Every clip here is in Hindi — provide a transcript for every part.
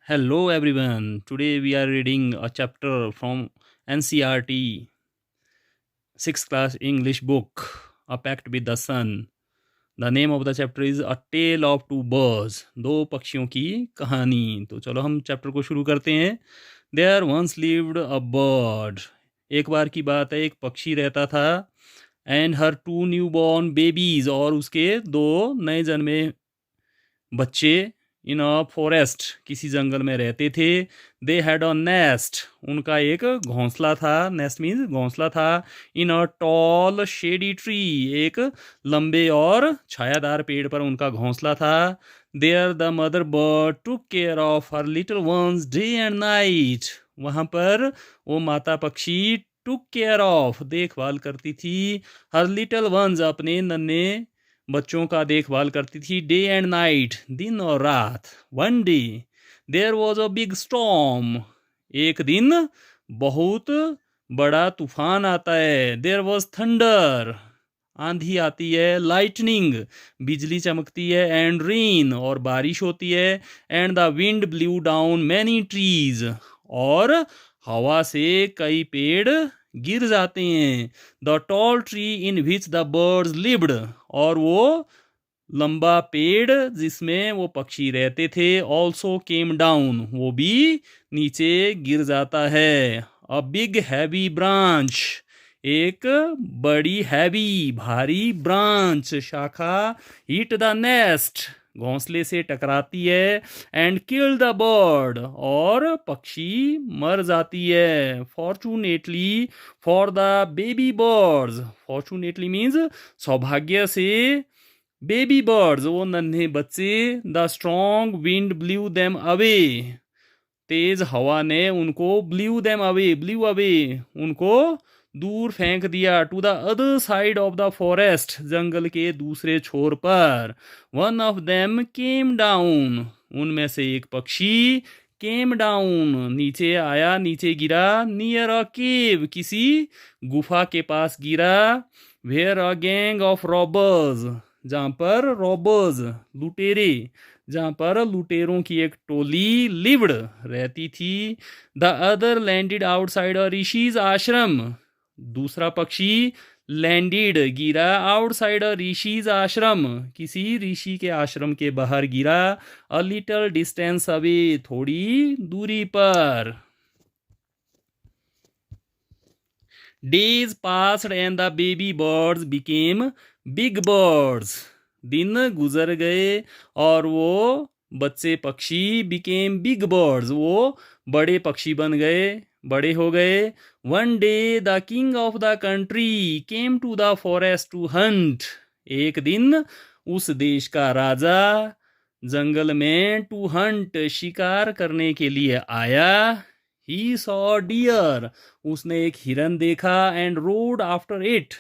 Hello everyone. Today we are reading a chapter from NCRT 6th class English book, A Pact with the Sun. The name of the chapter is A Tale of Two Birds. दो पक्षियों की कहानी. तो चलो हम चैप्टर को शुरू करते हैं. There once lived a bird. एक बार की बात है, एक पक्षी रहता था. And her two newborn babies, और उसके दो नए जन्मे बच्चे इन अ फॉरेस्ट, किसी जंगल में रहते थे. दे हैड अ नेस्ट, उनका एक घोंसला था. नेस्ट मीन्स घोंसला था. In a tall shady tree, एक लंबे और छायादार पेड़ पर उनका घोंसला था. There the mother bird took care of her little ones day and night. वहाँ पर वो माता पक्षी टुक केयर ऑफ, देखभाल करती थी. हर लिटिल वंस, अपने नन्हे बच्चों का देखभाल करती थी. डे एंड नाइट, दिन और रात. One day there was a big storm. एक दिन बहुत बड़ा तूफान आता है. देयर वॉज थंडर, आंधी आती है. लाइटनिंग, बिजली चमकती है. एंड रेन, और बारिश होती है. And the wind blue down many trees, और हवा से कई पेड़ गिर जाते हैं. The tall tree in which the birds lived, और वो लंबा पेड़ जिसमें वो पक्षी रहते थे. ऑल्सो केम डाउन, वो भी नीचे गिर जाता है. अ बिग हैवी ब्रांच, एक बड़ी हैवी भारी ब्रांच, शाखा. हिट द नेस्ट, घोंसले से टकराती है. एंड किल द बर्ड, और पक्षी मर जाती है. Fortunately for the baby birds, fortunately means सौभाग्य से, बेबी बर्ड्स, वो नन्हे बच्चे. The strong wind blew them away, तेज हवा ने उनको blew them away, blew away, उनको दूर फेंक दिया. To the other side of the forest, जंगल के दूसरे छोर पर. One of them came down, उनमें से एक पक्षी केम डाउन, नीचे आया, नीचे गिरा. नियर अ केव, किसी गुफा के पास गिरा. Where a gang of robbers, जहाँ पर रॉबर्स, लुटेरे, जहाँ पर लुटेरों की एक टोली लिव्ड, रहती थी. द अदर लैंडेड आउटसाइड अ ऋषिज आश्रम, दूसरा पक्षी लैंडेड, गिरा. आउटसाइड अ ऋषिज आश्रम, किसी ऋषि के आश्रम के बाहर गिरा. अ लिटल डिस्टेंस अवे, थोड़ी दूरी पर. Days passed and the baby birds became big birds, दिन गुजर गए और वो बच्चे पक्षी बिकेम बिग बर्ड्स, वो बड़े पक्षी बन गए, बड़े हो गए. One day the king of the country came to the forest to hunt, एक दिन उस देश का राजा जंगल में टू हंट, शिकार करने के लिए आया. ही सॉ डियर, उसने एक हिरन देखा. एंड रोड आफ्टर इट,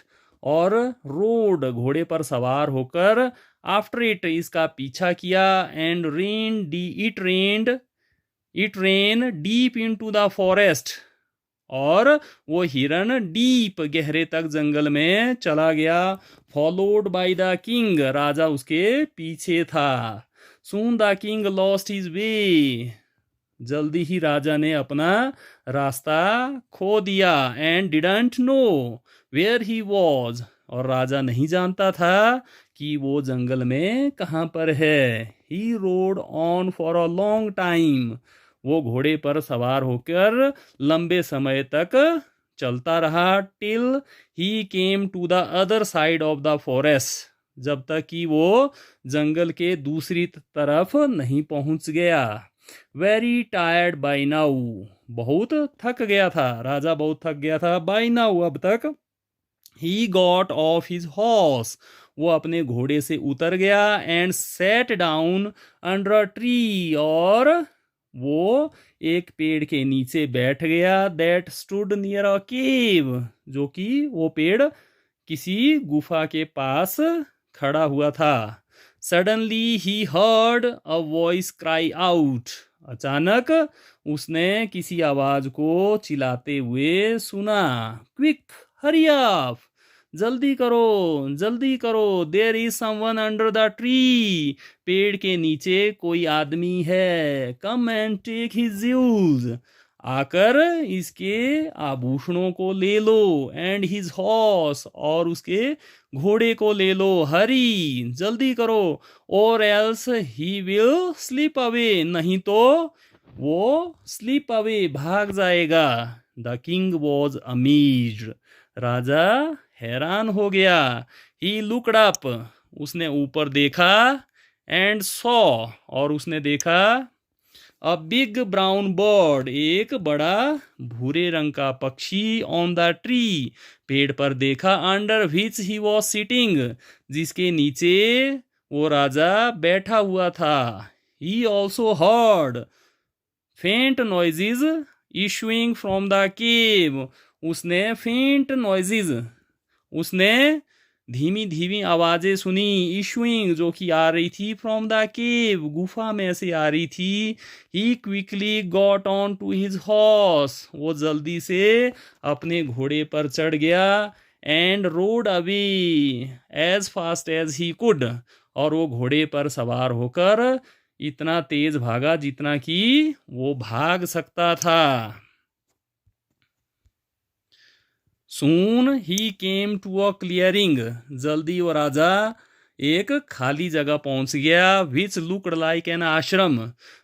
और रोड, घोड़े पर सवार होकर, आफ्टर इट, इसका पीछा किया. एंड रेन डी it ran deep into the forest, और वो हिरन डीप, गहरे तक जंगल में चला गया. फॉलोड बाय द किंग, राजा उसके पीछे था. Soon the king lost his way, जल्दी ही राजा ने अपना रास्ता खो दिया. And didn't know where he was, और राजा नहीं जानता था कि वो जंगल में कहाँ पर है. He rode on for a long time, वो घोड़े पर सवार होकर लंबे समय तक चलता रहा. Till he came to the other side of the forest, जब तक कि वो जंगल के दूसरी तरफ नहीं पहुंच गया. वेरी टायर्ड बाई नाउ, बहुत थक गया था, राजा बहुत थक गया था. बाई नाउ, अब तक. He got off his horse, वो अपने घोड़े से उतर गया. And sat down under a tree, और वो एक पेड़ के नीचे बैठ गया. दैट स्टूड नियर अ केव, जो कि वो पेड़ किसी गुफा के पास खड़ा हुआ था. Suddenly he heard a voice cry out, अचानक उसने किसी आवाज को चिल्लाते हुए सुना. क्विक हरी अप, जल्दी करो, जल्दी करो, there is someone under the tree, पेड़ के नीचे कोई आदमी है, कम एंड टेक हिज ज्यूज, आकर इसके आभूषणों को ले लो, एंड हिज हॉर्स, और उसके घोड़े को ले लो, हरी, जल्दी करो, और else he will slip away, नहीं तो वो स्लिप अवे, भाग जाएगा। द किंग वॉज अमेज्ड, राजा हैरान हो गया। ही लुक्ड अप, उसने ऊपर देखा, एंड सॉ, और उसने देखा, अ बिग ब्राउन बर्ड, एक बड़ा भूरे रंग का पक्षी, ऑन द ट्री, पेड़ पर देखा, under which he was sitting, जिसके नीचे वो राजा बैठा हुआ था। ही ऑल्सो हर्ड फेंट noises issuing from the cave, उसने फेंट नॉइजेज, उसने धीमी धीमी आवाजें सुनी, इशुइंग, जो कि आ रही थी, फ्रॉम द केव, गुफा में से आ रही थी। He quickly got on to his horse, वो जल्दी से अपने घोड़े पर चढ़ गया, and rode away as fast as he could, और वो घोड़े पर सवार होकर इतना तेज भागा जितना कि वो भाग सकता था। सून ही केम टू अ क्लियरिंग, जल्दी वो राजा एक खाली जगह पहुंच गया, विच लुक्ड लाइक एन आश्रम,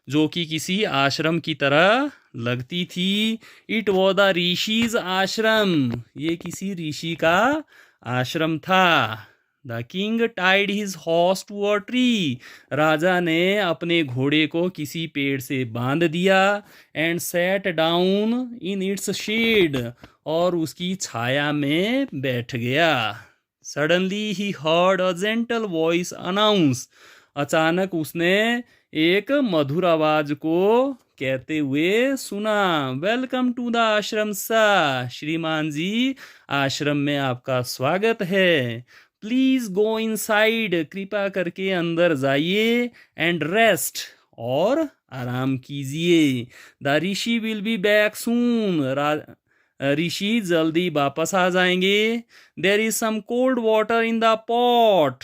जो कि किसी आश्रम की तरह लगती थी। इट वॉज द ऋषिज आश्रम, ये किसी ऋषि का आश्रम था। The king tied his horse to a tree, राजा ने अपने घोड़े को किसी पेड़ से बांध दिया, and sat down in its shade, और उसकी छाया में बैठ गया। Suddenly he heard a gentle voice announce, अचानक उसने एक मधुर आवाज को कहते हुए सुना, वेलकम टू द आश्रम सा, श्रीमान जी, आश्रम में आपका स्वागत है। प्लीज गो इनसाइड, कृपा करके अंदर जाइए, एंड रेस्ट, और आराम कीजिए। The rishi will be back soon, ऋषि जल्दी वापस आ जाएंगे। There is some cold water in the pot,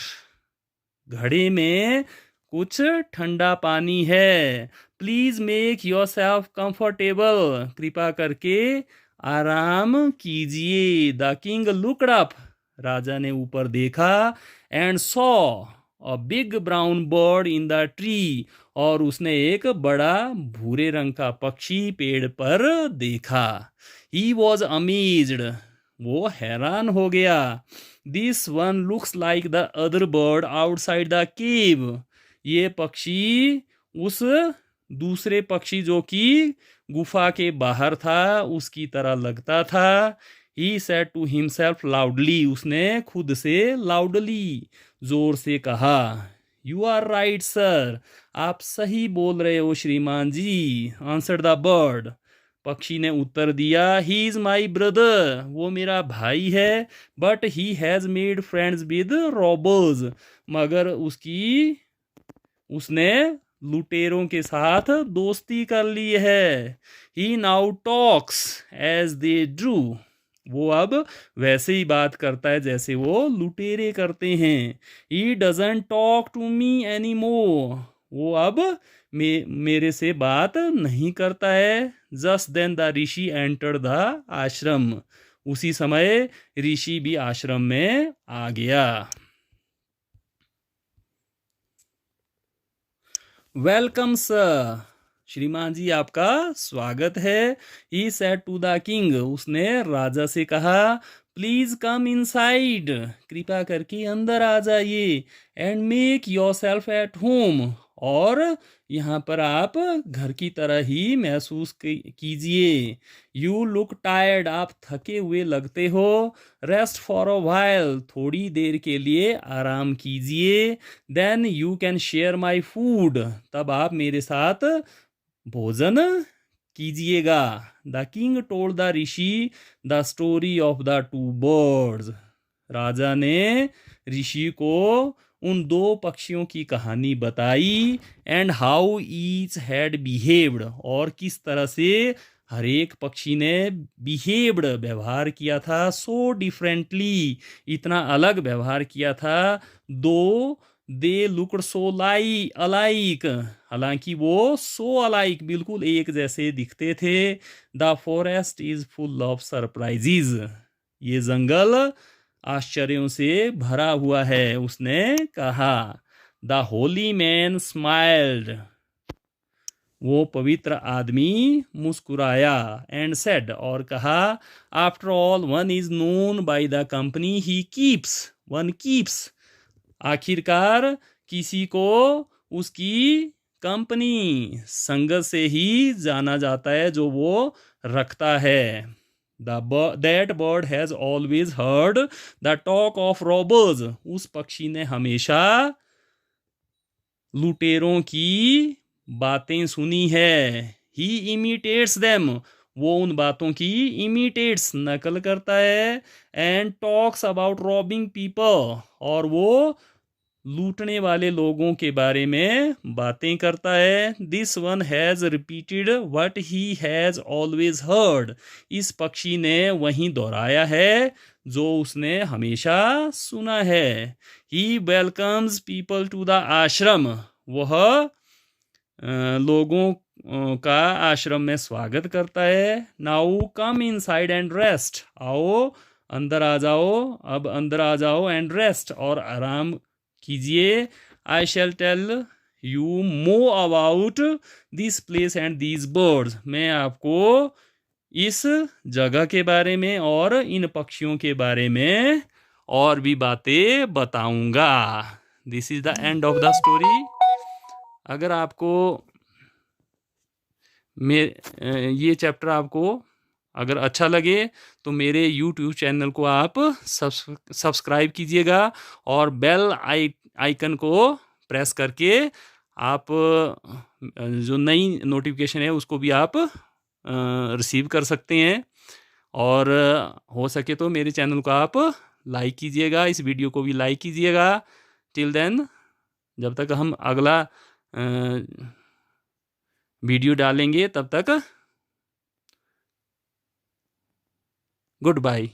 घड़े में कुछ ठंडा पानी है। Please make yourself comfortable, कृपा करके आराम कीजिए। द किंग लुक्ड अप, राजा ने ऊपर देखा, and saw a big brown bird in the tree, और उसने एक बड़ा भूरे रंग का पक्षी पेड़ पर देखा। ही वॉज अमेज्ड, वो हैरान हो गया। This one looks like the other bird outside the cave, ये पक्षी उस दूसरे पक्षी जो कि गुफा के बाहर था उसकी तरह लगता था। He said to himself loudly, उसने खुद से लाउडली, जोर से कहा, यू आर राइट सर, आप सही बोल रहे हो श्रीमान जी। आंसर द बर्ड, पक्षी ने उत्तर दिया, ही इज माई ब्रदर, वो मेरा भाई है, but he has made friends with robbers, मगर उसने लुटेरों के साथ दोस्ती कर ली है। He now talks as they do, वो अब वैसे ही बात करता है जैसे वो लुटेरे करते हैं। He doesn't talk to me any more, वो अब मेरे से बात नहीं करता है। Just then the rishi enter the ashram, उसी समय ऋषि भी आश्रम में आ गया। वेलकम सर, श्रीमान जी आपका स्वागत है। He said to the king, उसने राजा से कहा, प्लीज कम इनसाइड, कृपा करके अंदर आ जाइए, and make your self at home, और यहाँ पर आप घर की तरह ही महसूस कीजिए। यू लुक टायर्ड, आप थके हुए लगते हो। रेस्ट फॉर अ व्हाइल, थोड़ी देर के लिए आराम कीजिए। Then you can share my food, तब आप मेरे साथ भोजन कीजिएगा। The king told the rishi the story of the two birds, राजा ने ऋषि को उन दो पक्षियों की कहानी बताई, and how each had behaved, और किस तरह से हर एक पक्षी ने बिहेव्ड व्यवहार किया था, सो डिफरेंटली इतना अलग व्यवहार किया था, दो दे लुक्ड सो अलाइक हालांकि वो सो अलाइक बिल्कुल एक जैसे दिखते थे। The forest is full of surprises ये जंगल आश्चर्यों से भरा हुआ है, उसने कहा। द होली मैन स्माइल्ड वो पवित्र आदमी मुस्कुराया एंड सेड और कहा, after all one is known by the company he keeps one keeps आखिरकार किसी को उसकी कंपनी संगत से ही जाना जाता है जो वो रखता है। That bird has always heard the talk of robbers उस पक्षी ने हमेशा लुटेरों की बातें सुनी है। ही इमिटेट्स देम वो उन बातों की इमिटेट्स नकल करता है। And talks about robbing people और वो लूटने वाले लोगों के बारे में बातें करता है। This one has repeated what he has always heard इस पक्षी ने वही दोहराया है जो उसने हमेशा सुना है। ही वेलकम्स पीपल टू द आश्रम वह लोगों का आश्रम में स्वागत करता है। Now come inside and rest आओ अंदर आ जाओ अब अंदर आ जाओ एंड रेस्ट और आराम कीजिए। I shall tell you more about this place and these birds मैं आपको इस जगह के बारे में और इन पक्षियों के बारे में और भी बातें बताऊंगा। This is the end of the story. अगर आपको ये चैप्टर आपको अगर अच्छा लगे तो मेरे YouTube चैनल को आप सब्सक्राइब कीजिएगा और बेल आइकन को प्रेस करके आप जो नई नोटिफिकेशन है उसको भी आप रिसीव कर सकते हैं। और हो सके तो मेरे चैनल को आप लाइक कीजिएगा, इस वीडियो को भी लाइक कीजिएगा। टिल देन जब तक हम अगला वीडियो डालेंगे तब तक गुड बाय।